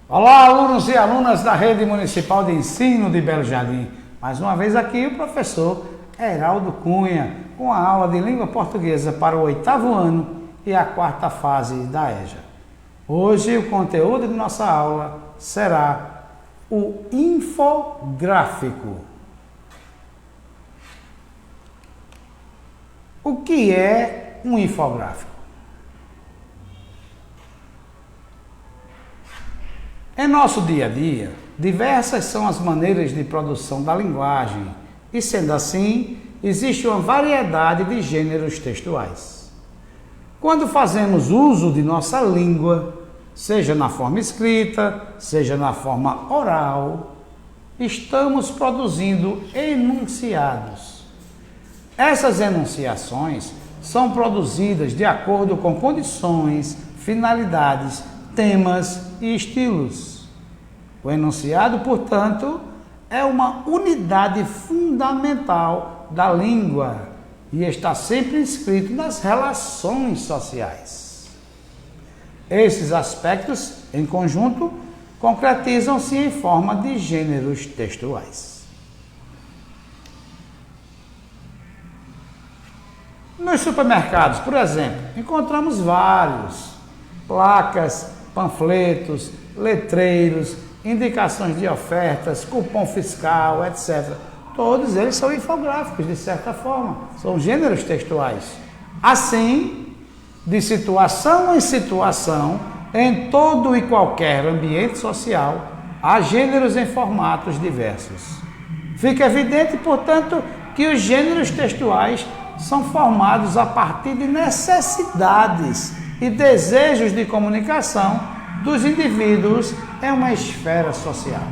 Olá, alunos e alunas da Rede Municipal de Ensino de Belo Jardim. Mais uma vez aqui o professor Heraldo Cunha, com a aula de língua portuguesa para o 8º ano e a 4ª fase da EJA. Hoje o conteúdo de nossa aula será o infográfico. O que é um infográfico? Em nosso dia a dia, diversas são as maneiras de produção da linguagem e, sendo assim, existe uma variedade de gêneros textuais. Quando fazemos uso de nossa língua, seja na forma escrita, seja na forma oral, estamos produzindo enunciados. Essas enunciações são produzidas de acordo com condições, finalidades, temas e estilos. O enunciado, portanto, é uma unidade fundamental da língua e está sempre inscrito nas relações sociais. Esses aspectos, em conjunto, concretizam-se em forma de gêneros textuais. Nos supermercados, por exemplo, encontramos vários placas, panfletos, letreiros, indicações de ofertas, cupom fiscal, etc. Todos eles são infográficos, de certa forma, são gêneros textuais. Assim, de situação em situação, em todo e qualquer ambiente social, há gêneros em formatos diversos. Fica evidente, portanto, que os gêneros textuais são formados a partir de necessidades e desejos de comunicação dos indivíduos em uma esfera social.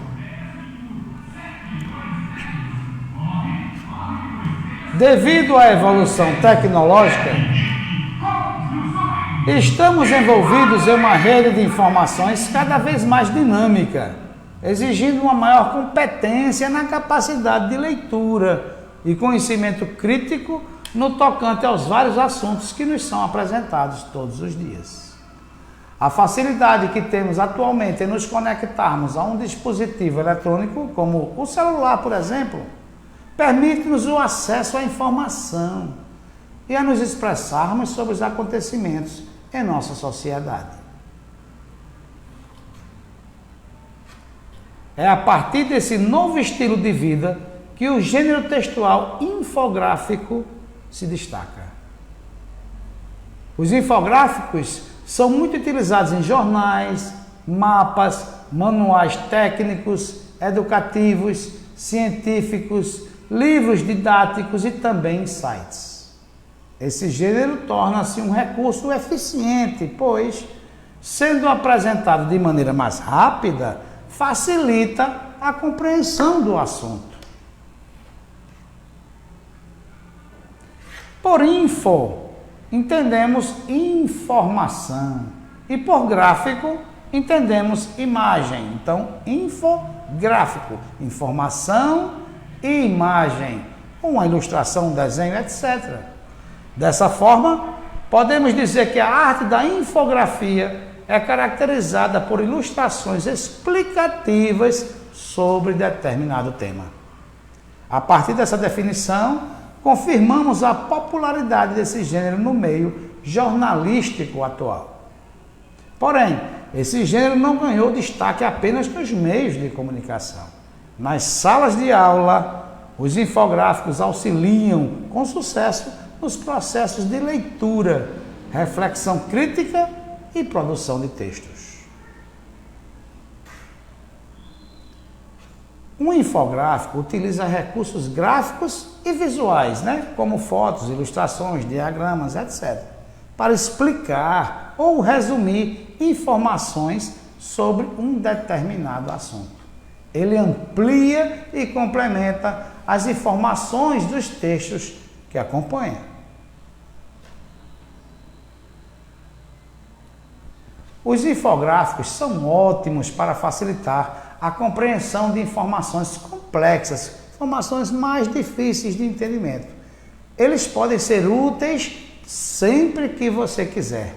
Devido à evolução tecnológica, estamos envolvidos em uma rede de informações cada vez mais dinâmica, exigindo uma maior competência na capacidade de leitura e conhecimento crítico no tocante aos vários assuntos que nos são apresentados todos os dias. A facilidade que temos atualmente em nos conectarmos a um dispositivo eletrônico, como o celular, por exemplo, permite-nos o acesso à informação e a nos expressarmos sobre os acontecimentos em nossa sociedade. É a partir desse novo estilo de vida que o gênero textual infográfico se destaca. Os infográficos são muito utilizados em jornais, mapas, manuais técnicos, educativos, científicos, livros didáticos e também em sites. Esse gênero torna-se um recurso eficiente, pois, sendo apresentado de maneira mais rápida, facilita a compreensão do assunto. Por info, entendemos informação e por gráfico, entendemos imagem. Então, infográfico, informação e imagem, uma ilustração, um desenho, etc. Dessa forma, podemos dizer que a arte da infografia é caracterizada por ilustrações explicativas sobre determinado tema. A partir dessa definição, confirmamos a popularidade desse gênero no meio jornalístico atual. Porém, esse gênero não ganhou destaque apenas nos meios de comunicação. Nas salas de aula, os infográficos auxiliam com sucesso nos processos de leitura, reflexão crítica e produção de textos. Um infográfico utiliza recursos gráficos e visuais, como fotos, ilustrações, diagramas, etc., para explicar ou resumir informações sobre um determinado assunto. Ele amplia e complementa as informações dos textos que acompanham. Os infográficos são ótimos para facilitar a compreensão de informações complexas, informações mais difíceis de entendimento. Eles podem ser úteis sempre que você quiser.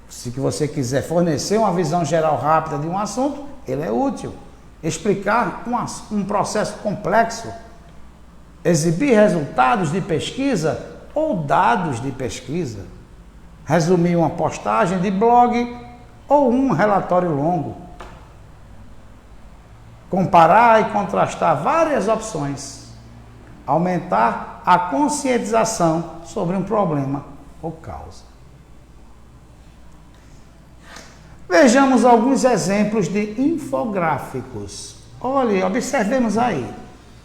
Se você quiser fornecer uma visão geral rápida de um assunto, ele é útil. Explicar um processo complexo, exibir resultados de pesquisa ou dados de pesquisa, resumir uma postagem de blog ou um relatório longo, comparar e contrastar várias opções, aumentar a conscientização sobre um problema ou causa. Vejamos alguns exemplos de infográficos. Olhe, observemos aí.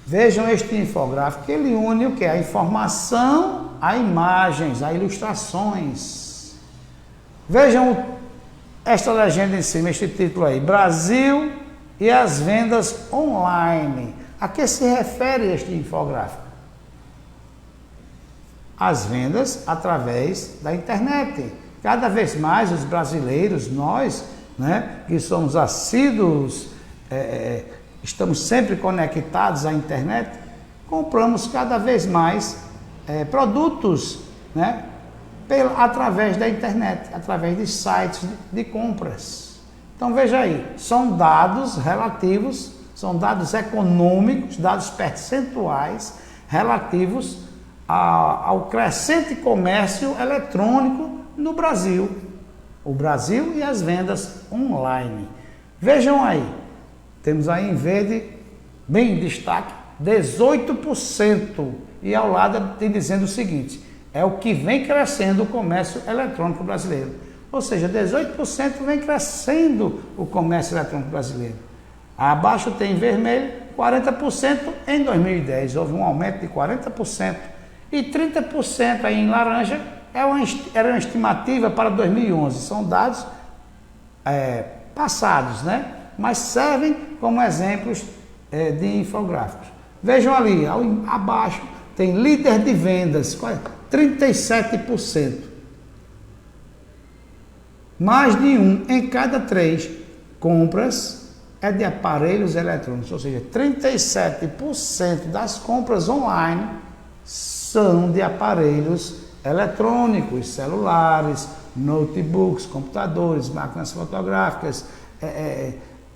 Vejam este infográfico, ele une o que? A informação, a imagens, a ilustrações. Vejam esta legenda em cima, este título aí, Brasil e as vendas online. A que se refere este infográfico? As vendas através da internet. Cada vez mais os brasileiros, nós, né, que somos assíduos, estamos sempre conectados à internet, compramos cada vez mais produtos, né, através da internet, através de sites de compras. Então veja aí, são dados relativos, são dados econômicos, dados percentuais relativos ao crescente comércio eletrônico no Brasil, o Brasil e as vendas online. Vejam aí, temos aí em verde, bem em destaque, 18%, e ao lado tem dizendo o seguinte, é o que vem crescendo o comércio eletrônico brasileiro. Ou seja, 18% vem crescendo o comércio eletrônico brasileiro. Abaixo tem em vermelho, 40% em 2010, houve um aumento de 40%, e 30% aí em laranja, era uma estimativa para 2011, são dados passados, né? Mas servem como exemplos de infográficos. Vejam ali, abaixo, tem líder de vendas, 37%. Mais de 1 em cada 3 compras é de aparelhos eletrônicos, ou seja, 37% das compras online são de aparelhos eletrônicos, celulares, notebooks, computadores, máquinas fotográficas,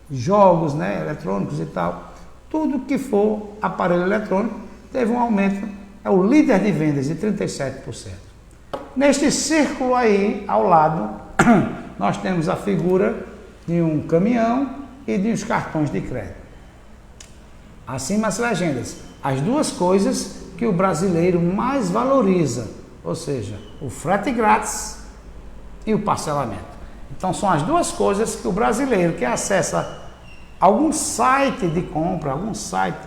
jogos, né, eletrônicos e tal. Tudo que for aparelho eletrônico teve um aumento, é o líder de vendas de 37%. Neste círculo aí, ao lado, nós temos a figura de um caminhão e de uns cartões de crédito. Acima as legendas, as duas coisas que o brasileiro mais valoriza, ou seja, o frete grátis e o parcelamento. Então são as duas coisas que o brasileiro que acessa algum site de compra, algum site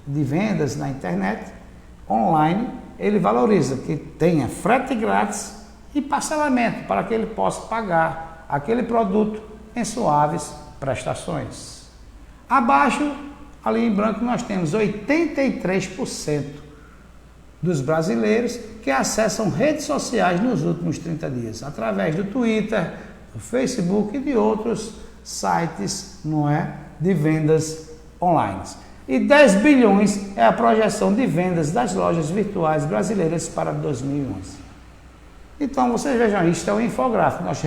de vendas na internet, online, ele valoriza, que tenha frete grátis e parcelamento, para que ele possa pagar aquele produto em suaves prestações. Abaixo, ali em branco, nós temos 83% dos brasileiros que acessam redes sociais nos últimos 30 dias, através do Twitter, do Facebook e de outros sites, não é, de vendas online. E 10 bilhões é a projeção de vendas das lojas virtuais brasileiras para 2011. Então, vocês vejam, isto é um infográfico. Nós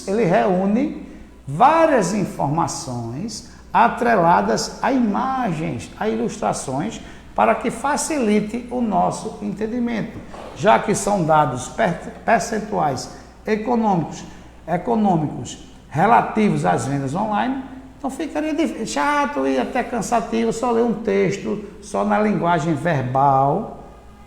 ele reúne várias informações atreladas a imagens, a ilustrações, para que facilite o nosso entendimento, já que são dados percentuais econômicos relativos às vendas online, então ficaria chato e até cansativo só ler um texto, só na linguagem verbal,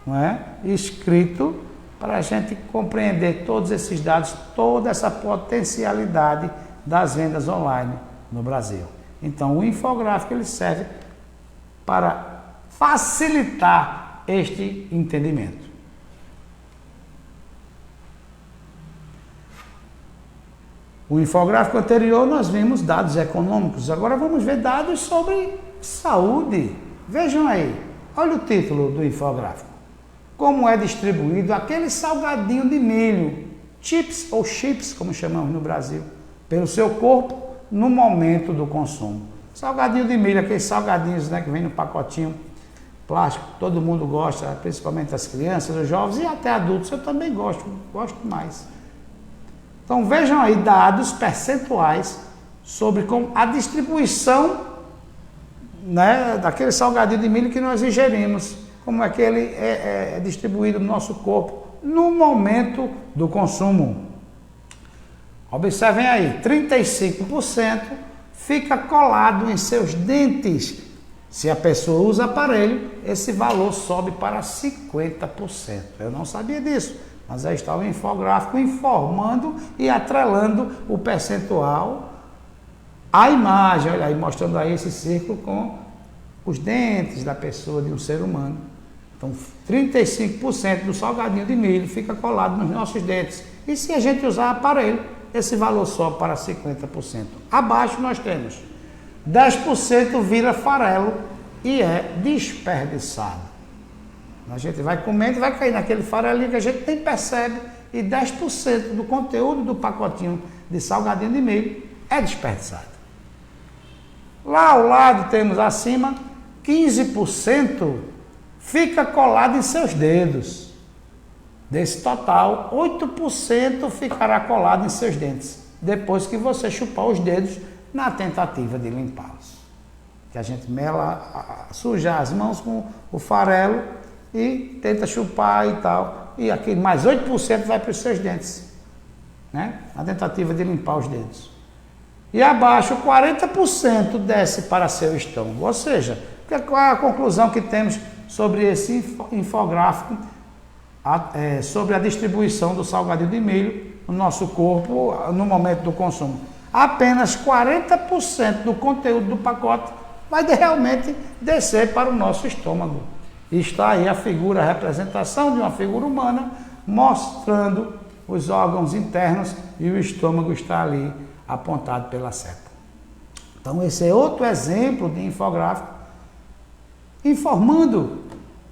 não é? Escrito, para a gente compreender todos esses dados, toda essa potencialidade das vendas online no Brasil. Então, o infográfico ele serve para facilitar este entendimento. O infográfico anterior nós vimos dados econômicos, agora vamos ver dados sobre saúde. Vejam aí, olha o título do infográfico. Como é distribuído aquele salgadinho de milho, chips ou chips, como chamamos no Brasil, pelo seu corpo no momento do consumo. Salgadinho de milho, aqueles salgadinhos, né, que vem no pacotinho plástico, todo mundo gosta, principalmente as crianças, os jovens e até adultos. Eu também gosto mais. Então vejam aí dados percentuais sobre como a distribuição, né, daquele salgadinho de milho que nós ingerimos, como é que ele é distribuído no nosso corpo no momento do consumo. Observem aí, 35% fica colado em seus dentes. Se a pessoa usa aparelho, esse valor sobe para 50%. Eu não sabia disso, mas aí está o infográfico informando e atrelando o percentual à imagem. Olha aí, mostrando aí esse círculo com os dentes da pessoa, de um ser humano. Então, 35% do salgadinho de milho fica colado nos nossos dentes. E se a gente usar aparelho, esse valor sobe para 50%. Abaixo nós temos 10% vira farelo e é desperdiçado. A gente vai comendo e vai cair naquele farelinho que a gente nem percebe, e 10% do conteúdo do pacotinho de salgadinho de milho é desperdiçado. Lá ao lado temos acima 15% fica colado em seus dedos. Desse total, 8% ficará colado em seus dentes, depois que você chupar os dedos na tentativa de limpá-los. Que a gente mela, suja as mãos com o farelo e tenta chupar e tal. E aquele mais 8% vai para os seus dentes, né? Na tentativa de limpar os dedos. E abaixo, 40% desce para seu estômago. Ou seja, qual é a conclusão que temos sobre esse infográfico, sobre a distribuição do salgadinho de milho no nosso corpo no momento do consumo? Apenas 40% do conteúdo do pacote vai realmente descer para o nosso estômago. E está aí a figura, a representação de uma figura humana, mostrando os órgãos internos, e o estômago está ali apontado pela seta. Então esse é outro exemplo de infográfico informando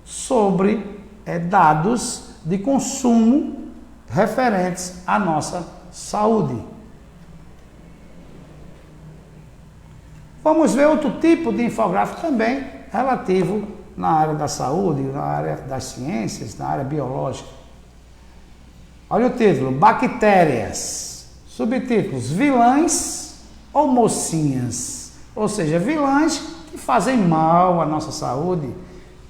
sobre dados de consumo referentes à nossa saúde. Vamos ver outro tipo de infográfico também relativo na área da saúde, na área das ciências, na área biológica. Olha o título: Bactérias. Subtítulos: vilãs ou mocinhas? Ou seja, vilãs que fazem mal à nossa saúde,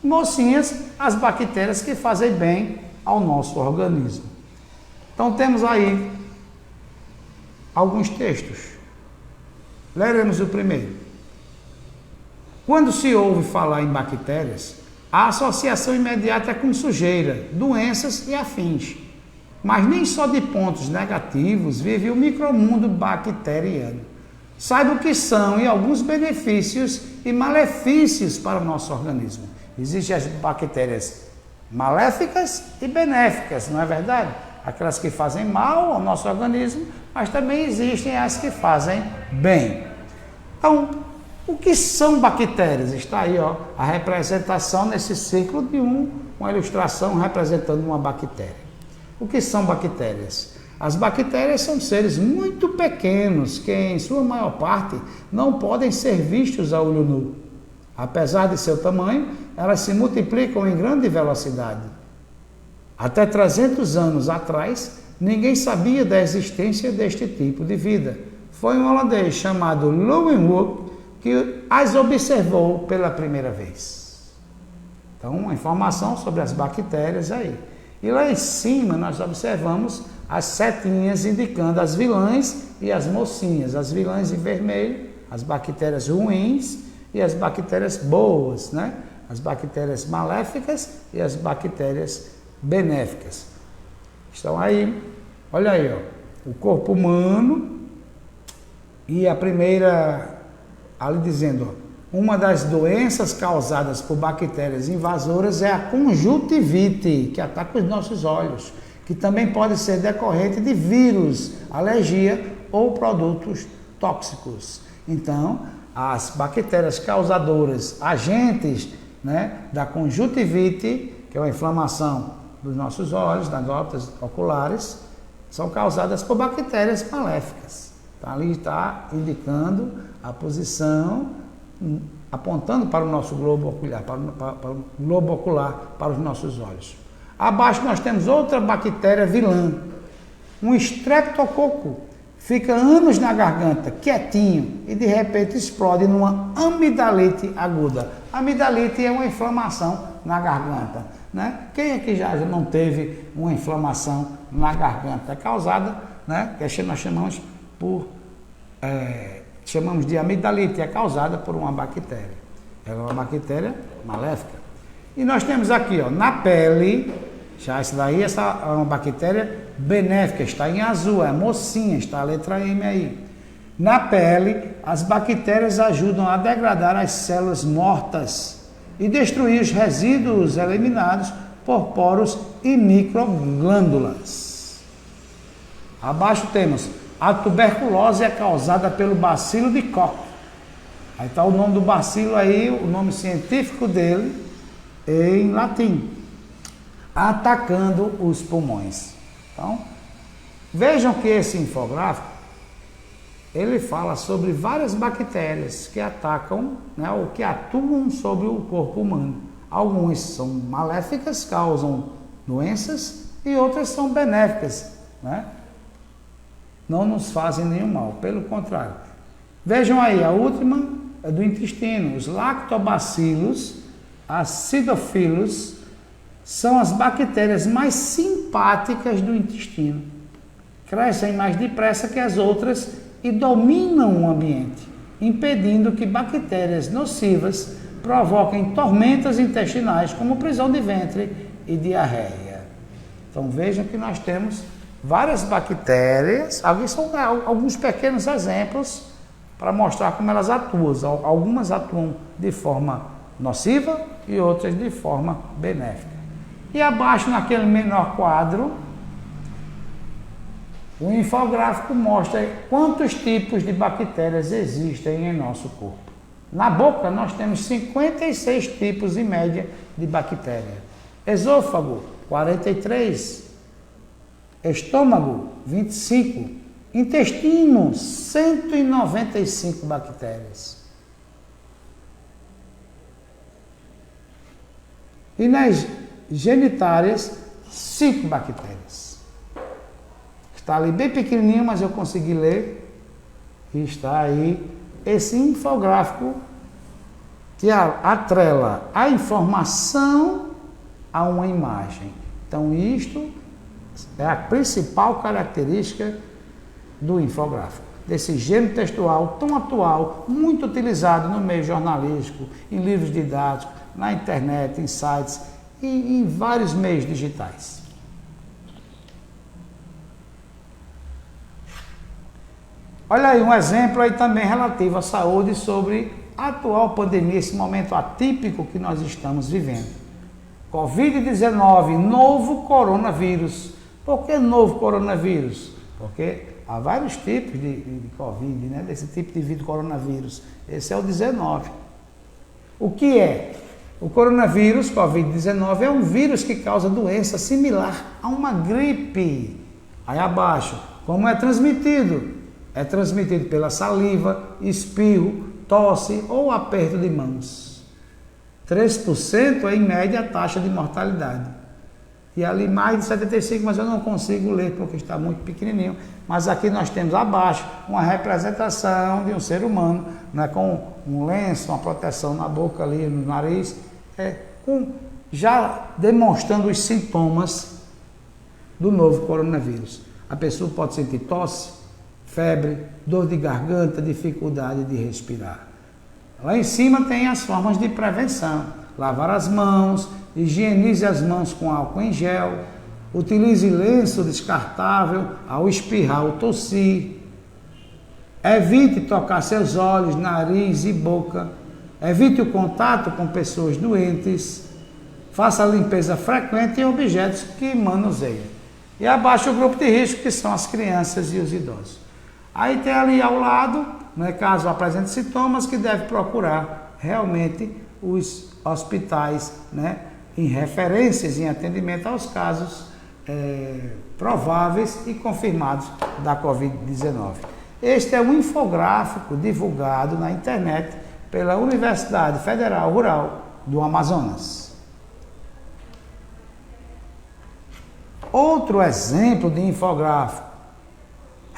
mocinhas, as bactérias que fazem bem ao nosso organismo. Então temos aí alguns textos. Leremos o primeiro. Quando se ouve falar em bactérias, a associação imediata é com sujeira, doenças e afins. Mas nem só de pontos negativos vive o micromundo bacteriano. Saiba o que são e alguns benefícios e malefícios para o nosso organismo. Existem as bactérias maléficas e benéficas, não é verdade? Aquelas que fazem mal ao nosso organismo, mas também existem as que fazem bem. Então, o que são bactérias? Está aí, ó, a representação nesse círculo de uma ilustração representando uma bactéria. O que são bactérias? As bactérias são seres muito pequenos que, em sua maior parte, não podem ser vistos a olho nu. Apesar de seu tamanho, elas se multiplicam em grande velocidade. Até 300 anos atrás, ninguém sabia da existência deste tipo de vida. Foi um holandês chamado Leeuwenhoek que as observou pela primeira vez. Então, uma informação sobre as bactérias aí. E lá em cima nós observamos as setinhas indicando as vilãs e as mocinhas. As vilãs em vermelho, as bactérias ruins e as bactérias boas, né? As bactérias maléficas e as bactérias benéficas. Estão aí, olha aí, ó, o corpo humano e a primeira, ali dizendo, ó, uma das doenças causadas por bactérias invasoras é a conjuntivite, que ataca os nossos olhos, que também pode ser decorrente de vírus, alergia ou produtos tóxicos. Então, as bactérias causadoras, agentes, né, da conjuntivite, que é uma inflamação dos nossos olhos, das órbitas oculares, são causadas por bactérias maléficas. Então, ali está indicando a posição, apontando para o nosso globo ocular, para o globo ocular, para os nossos olhos. Abaixo nós temos outra bactéria vilã, um estreptococo, fica anos na garganta, quietinho, e de repente explode numa amidalite aguda. Amidalite é uma inflamação na garganta, né? Quem aqui já não teve uma inflamação na garganta? É causada, né? Que nós chamamos de amidalite, é causada por uma bactéria. Ela é uma bactéria maléfica. E nós temos aqui, ó, na pele, já essa é uma bactéria benéfica, está em azul, é mocinha, está a letra M aí. Na pele, as bactérias ajudam a degradar as células mortas e destruir os resíduos eliminados por poros e microglândulas. Abaixo temos, a tuberculose é causada pelo bacilo de Koch. Aí está o nome do bacilo aí, o nome científico dele, em latim, atacando os pulmões. Então, vejam que esse infográfico, ele fala sobre várias bactérias que atacam, né, ou que atuam sobre o corpo humano. Algumas são maléficas, causam doenças, e outras são benéficas, né? Não nos fazem nenhum mal, pelo contrário. Vejam aí, a última é do intestino, os lactobacilos, acidofilos, são as bactérias mais simpáticas do intestino. Crescem mais depressa que as outras e dominam o ambiente, impedindo que bactérias nocivas provoquem tormentas intestinais, como prisão de ventre e diarreia. Então vejam que nós temos várias bactérias, aqui são alguns pequenos exemplos para mostrar como elas atuam. Algumas atuam de forma nociva e outras de forma benéfica. E abaixo, naquele menor quadro, o infográfico mostra quantos tipos de bactérias existem em nosso corpo. Na boca, nós temos 56 tipos em média de bactéria. Esôfago, 43. Estômago, 25. Intestino, 195 bactérias. E nas genitárias, 5 bactérias. Está ali bem pequenininho, mas eu consegui ler. E está aí esse infográfico que atrela a informação a uma imagem. Então, isto é a principal característica do infográfico, desse gênero textual tão atual, muito utilizado no meio jornalístico, em livros didáticos, na internet, em sites e em vários meios digitais. Olha aí um exemplo aí também relativo à saúde sobre a atual pandemia, esse momento atípico que nós estamos vivendo. Covid-19, novo coronavírus. Por que novo coronavírus? Porque há vários tipos de Covid, né? Desse tipo de vírus coronavírus. Esse é o 19. O que é? O coronavírus, Covid-19, é um vírus que causa doença similar a uma gripe. Aí abaixo, como é transmitido? É transmitido pela saliva, espirro, tosse ou aperto de mãos. 3% é em média a taxa de mortalidade. E ali mais de 75%, mas eu não consigo ler porque está muito pequenininho. Mas aqui nós temos abaixo uma representação de um ser humano, né, com um lenço, uma proteção na boca ali, no nariz, já demonstrando os sintomas do novo coronavírus. A pessoa pode sentir tosse, febre, dor de garganta, dificuldade de respirar. Lá em cima tem as formas de prevenção. Lavar as mãos, higienize as mãos com álcool em gel, utilize lenço descartável ao espirrar ou tossir, evite tocar seus olhos, nariz e boca, evite o contato com pessoas doentes, faça a limpeza frequente em objetos que manuseia. E abaixo o grupo de risco, que são as crianças e os idosos. Aí tem ali ao lado, né, caso apresente sintomas, que deve procurar realmente os hospitais, né, em referências, em atendimento aos casos prováveis e confirmados da Covid-19. Este é um infográfico divulgado na internet pela Universidade Federal Rural do Amazonas. Outro exemplo de infográfico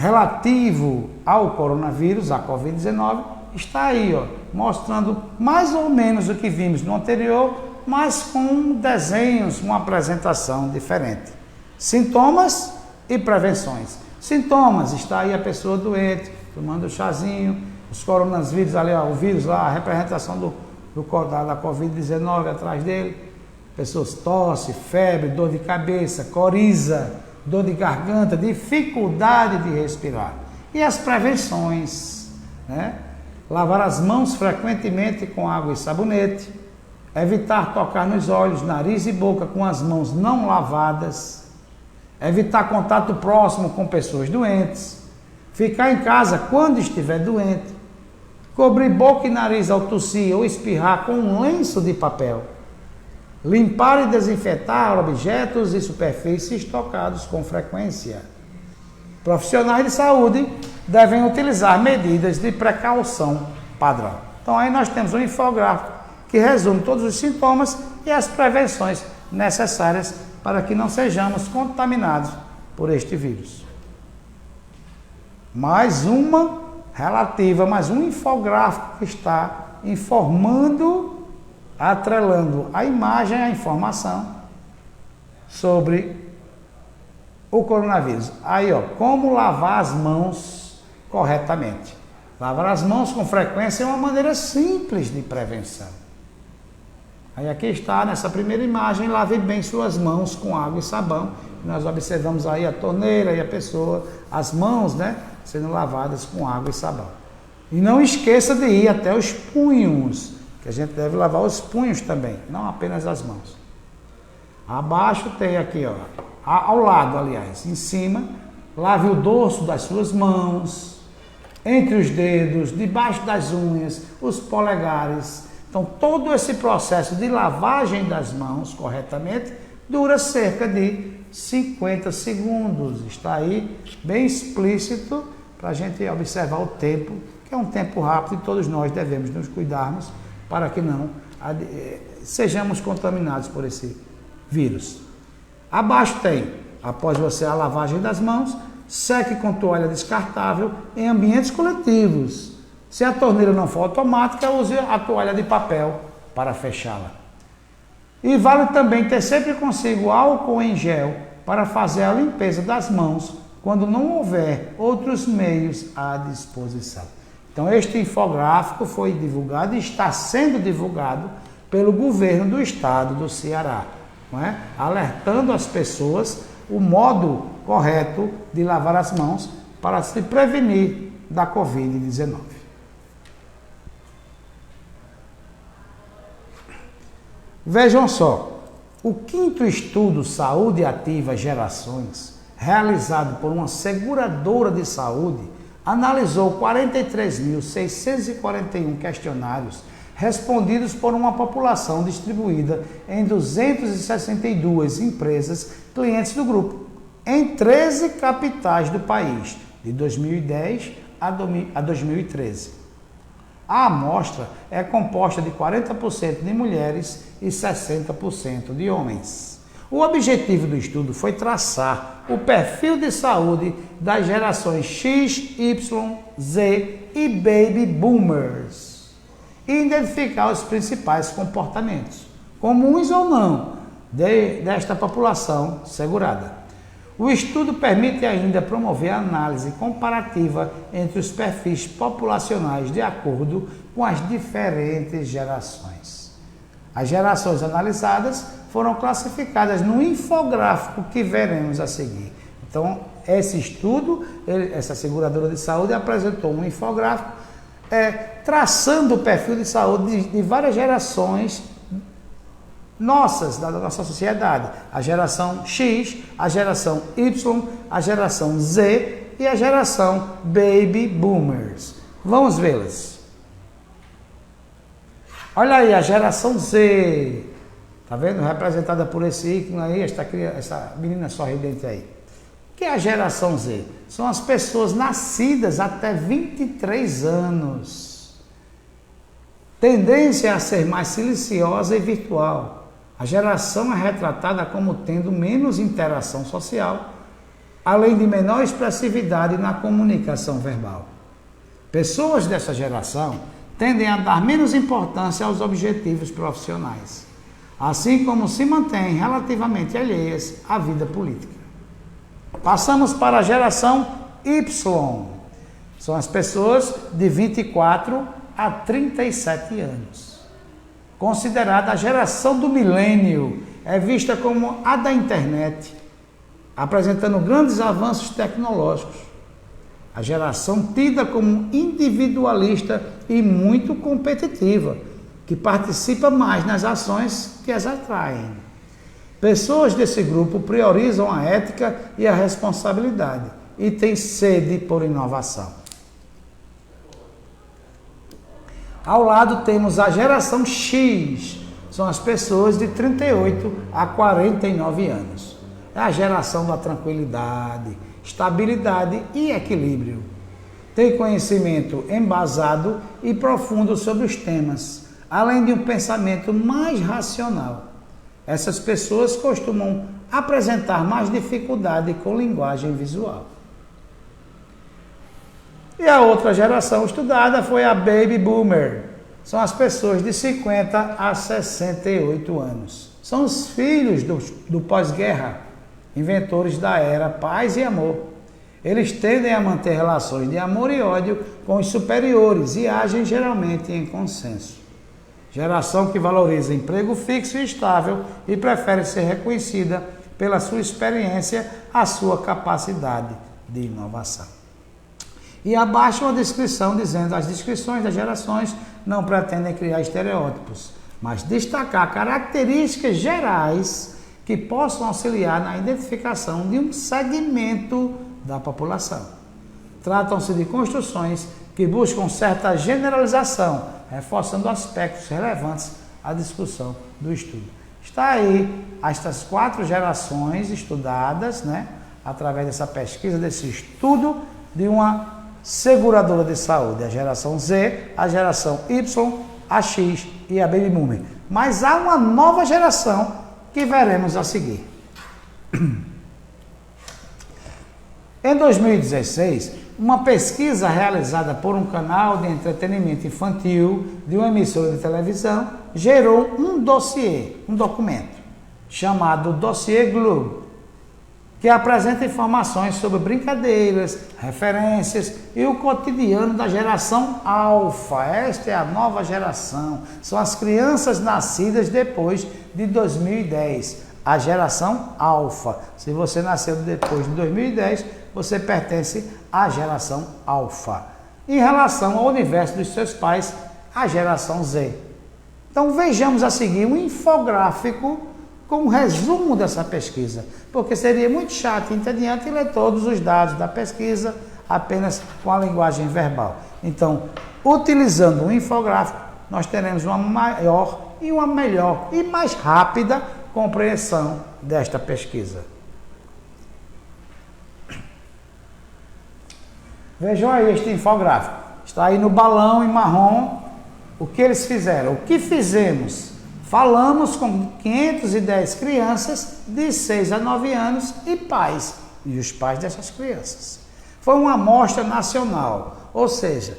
relativo ao coronavírus, a Covid-19, está aí, ó, mostrando mais ou menos o que vimos no anterior, mas com desenhos, uma apresentação diferente. Sintomas e prevenções. Sintomas, está aí a pessoa doente, tomando chazinho, os coronavírus ali, ó, o vírus lá, a representação da Covid-19 atrás dele, pessoas tosse, febre, dor de cabeça, coriza, dor de garganta, dificuldade de respirar. E as prevenções, né? Lavar as mãos frequentemente com água e sabonete, evitar tocar nos olhos, nariz e boca com as mãos não lavadas, evitar contato próximo com pessoas doentes, ficar em casa quando estiver doente, cobrir boca e nariz ao tossir ou espirrar com um lenço de papel, limpar e desinfetar objetos e superfícies tocados com frequência. Profissionais de saúde devem utilizar medidas de precaução padrão. Então aí nós temos um infográfico que resume todos os sintomas e as prevenções necessárias para que não sejamos contaminados por este vírus. Mais uma relativa, mais um infográfico que está informando, atrelando a imagem à informação sobre o coronavírus. Aí, ó, como lavar as mãos corretamente. Lavar as mãos com frequência é uma maneira simples de prevenção. Aí aqui está, nessa primeira imagem, lave bem suas mãos com água e sabão. Nós observamos aí a torneira e a pessoa, as mãos, né, sendo lavadas com água e sabão. E não esqueça de ir até os punhos, que a gente deve lavar os punhos também, não apenas as mãos. Abaixo tem aqui, ó, ao lado, aliás, em cima, lave o dorso das suas mãos, entre os dedos, debaixo das unhas, os polegares. Então, todo esse processo de lavagem das mãos corretamente dura cerca de 50 segundos. Está aí bem explícito para a gente observar o tempo, que é um tempo rápido e todos nós devemos nos cuidarmos para que não sejamos contaminados por esse vírus. Abaixo tem, após você a lavagem das mãos, seque com toalha descartável em ambientes coletivos. Se a torneira não for automática, use a toalha de papel para fechá-la. E vale também ter sempre consigo álcool em gel para fazer a limpeza das mãos quando não houver outros meios à disposição. Então, este infográfico foi divulgado e está sendo divulgado pelo governo do estado do Ceará, não é? Alertando as pessoas o modo correto de lavar as mãos para se prevenir da Covid-19. Vejam só, o 5º estudo Saúde Ativa Gerações, realizado por uma seguradora de saúde, analisou 43.641 questionários respondidos por uma população distribuída em 262 empresas clientes do grupo, em 13 capitais do país, de 2010 a 2013. A amostra é composta de 40% de mulheres e 60% de homens. O objetivo do estudo foi traçar o perfil de saúde das gerações X, Y, Z e Baby Boomers e identificar os principais comportamentos, comuns ou não, desta população segurada. O estudo permite ainda promover a análise comparativa entre os perfis populacionais de acordo com as diferentes gerações. As gerações analisadas foram classificadas no infográfico que veremos a seguir. Então, esse estudo, essa seguradora de saúde apresentou um infográfico traçando o perfil de saúde de várias gerações nossas, da nossa sociedade. A geração X, a geração Y, a geração Z e a geração Baby Boomers. Vamos vê-las. Olha aí, a geração Z. Tá vendo? Representada por esse ícone aí, essa menina sorridente aí. O que é a geração Z? São as pessoas nascidas até 23 anos. Tendência a ser mais silenciosa e virtual. A geração é retratada como tendo menos interação social, além de menor expressividade na comunicação verbal. Pessoas dessa geração tendem a dar menos importância aos objetivos profissionais, assim como se mantêm relativamente alheias à vida política. Passamos para a geração Y. São as pessoas de 24 a 37 anos. Considerada a geração do milênio, é vista como a da internet, apresentando grandes avanços tecnológicos. A geração tida como individualista e muito competitiva, que participa mais nas ações que as atraem. Pessoas desse grupo priorizam a ética e a responsabilidade e têm sede por inovação. Ao lado temos a geração X, são as pessoas de 38 a 49 anos. É a geração da tranquilidade, estabilidade e equilíbrio. Tem conhecimento embasado e profundo sobre os temas, além de um pensamento mais racional. Essas pessoas costumam apresentar mais dificuldade com linguagem visual. E a outra geração estudada foi a Baby Boomer. São as pessoas de 50 a 68 anos. São os filhos do pós-guerra, inventores da era paz e amor. Eles tendem a manter relações de amor e ódio com os superiores e agem geralmente em consenso. Geração que valoriza emprego fixo e estável e prefere ser reconhecida pela sua experiência, a sua capacidade de inovação. E abaixo uma descrição dizendo: as descrições das gerações não pretendem criar estereótipos, mas destacar características gerais que possam auxiliar na identificação de um segmento da população. Tratam-se de construções que buscam certa generalização, reforçando aspectos relevantes à discussão do estudo. Está aí estas 4 gerações estudadas, através dessa pesquisa, desse estudo de uma seguradora de saúde, a geração Z, a geração Y, a X e a Baby Boomer. Mas há uma nova geração que veremos a seguir. Em 2016, uma pesquisa realizada por um canal de entretenimento infantil de uma emissora de televisão gerou um dossiê, um documento, chamado Dossiê Globo, que apresenta informações sobre brincadeiras, referências e o cotidiano da geração Alfa. Esta é a nova geração. São as crianças nascidas depois de 2010. A geração Alfa. Se você nasceu depois de 2010, você pertence à geração Alfa. Em relação ao universo dos seus pais, a geração Z. Então vejamos a seguir um infográfico com um resumo dessa pesquisa, porque seria muito chato adiante ler todos os dados da pesquisa apenas com a linguagem verbal. Então, utilizando um infográfico, nós teremos uma maior e uma melhor e mais rápida compreensão desta pesquisa. Vejam aí este infográfico. Está aí no balão em marrom o que eles fizeram. O que fizemos? Falamos com 510 crianças de 6 a 9 anos e pais, e os pais dessas crianças. Foi uma amostra nacional, ou seja,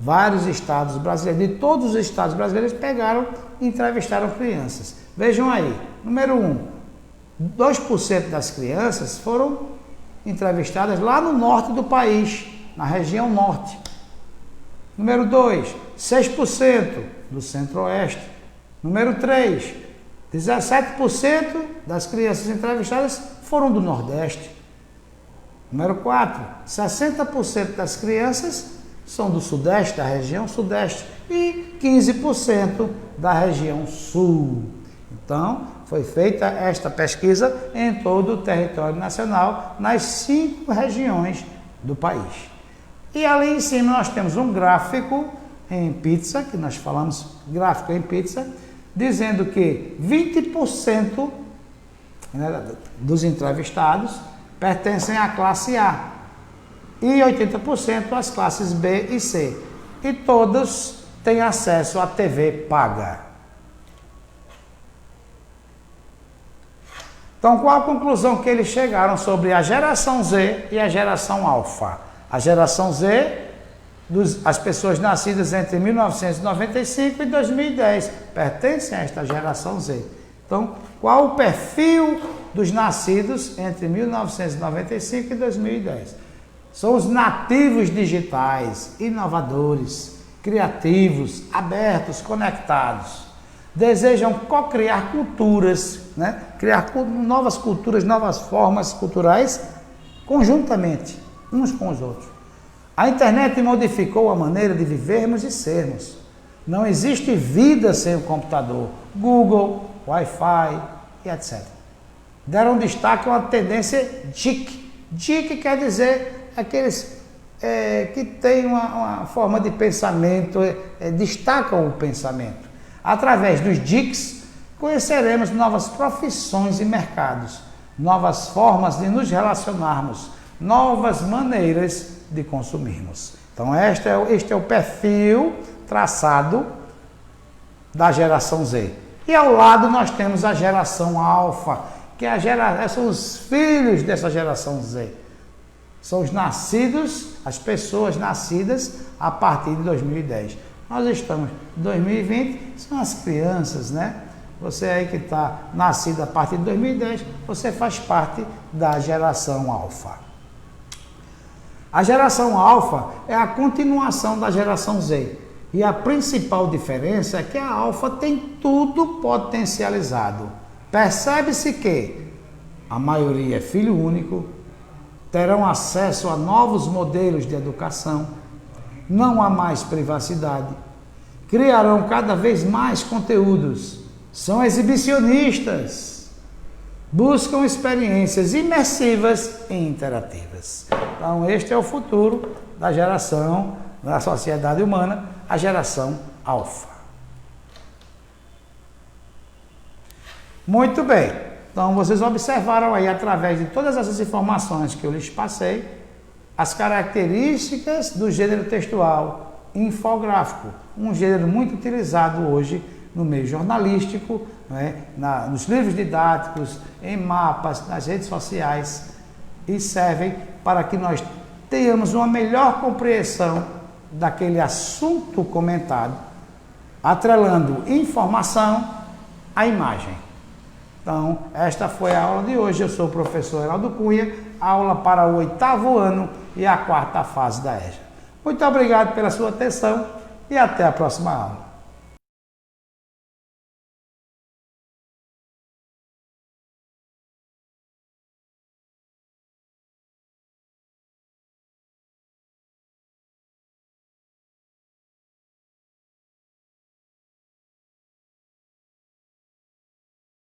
vários estados brasileiros, de todos os estados brasileiros pegaram e entrevistaram crianças. Vejam aí, número 1, 2% das crianças foram entrevistadas lá no norte do país, na região norte. Número 2, 6% do centro-oeste. Número 3, 17% das crianças entrevistadas foram do Nordeste. Número 4, 60% das crianças são do Sudeste, da região Sudeste, e 15% da região Sul. Então, foi feita esta pesquisa em todo o território nacional, nas 5 regiões do país. E ali em cima nós temos um gráfico em pizza, que nós falamos gráfico em pizza, dizendo que 20% dos entrevistados pertencem à classe A e 80% às classes B e C. E todos têm acesso à TV paga. Então, qual a conclusão que eles chegaram sobre a geração Z e a geração alfa? A geração Z, as pessoas nascidas entre 1995 e 2010, pertencem a esta geração Z. Então, qual o perfil dos nascidos entre 1995 e 2010? São os nativos digitais, inovadores, criativos, abertos, conectados. Desejam co-criar culturas, né? Criar novas culturas, novas formas culturais, conjuntamente, uns com os outros. A internet modificou a maneira de vivermos e sermos. Não existe vida sem o computador, Google, Wi-Fi e etc. Deram destaque a uma tendência geek. Geek quer dizer aqueles que têm uma forma de pensamento, destacam o pensamento. Através dos geeks, conheceremos novas profissões e mercados, novas formas de nos relacionarmos, novas maneiras de consumirmos. Então, este é o perfil traçado da geração Z. E ao lado nós temos a geração alfa, que são os filhos dessa geração Z. São os nascidos, as pessoas nascidas a partir de 2010. Nós estamos em 2020, são as crianças, né? Você aí que está nascido a partir de 2010, você faz parte da geração alfa. A geração alfa é a continuação da geração Z. E a principal diferença é que a alfa tem tudo potencializado. Percebe-se que a maioria é filho único, terão acesso a novos modelos de educação, não há mais privacidade, criarão cada vez mais conteúdos, são exibicionistas, buscam experiências imersivas e interativas. Então, este é o futuro da geração, da sociedade humana, a geração alfa. Muito bem, então vocês observaram aí, através de todas essas informações que eu lhes passei, as características do gênero textual infográfico, um gênero muito utilizado hoje no meio jornalístico, né, nos livros didáticos, em mapas, nas redes sociais, e servem para que nós tenhamos uma melhor compreensão daquele assunto comentado, atrelando informação à imagem. Então, esta foi a aula de hoje. Eu sou o professor Heraldo Cunha, aula para o 8º ano e a 4ª fase da EJA. Muito obrigado pela sua atenção e até a próxima aula.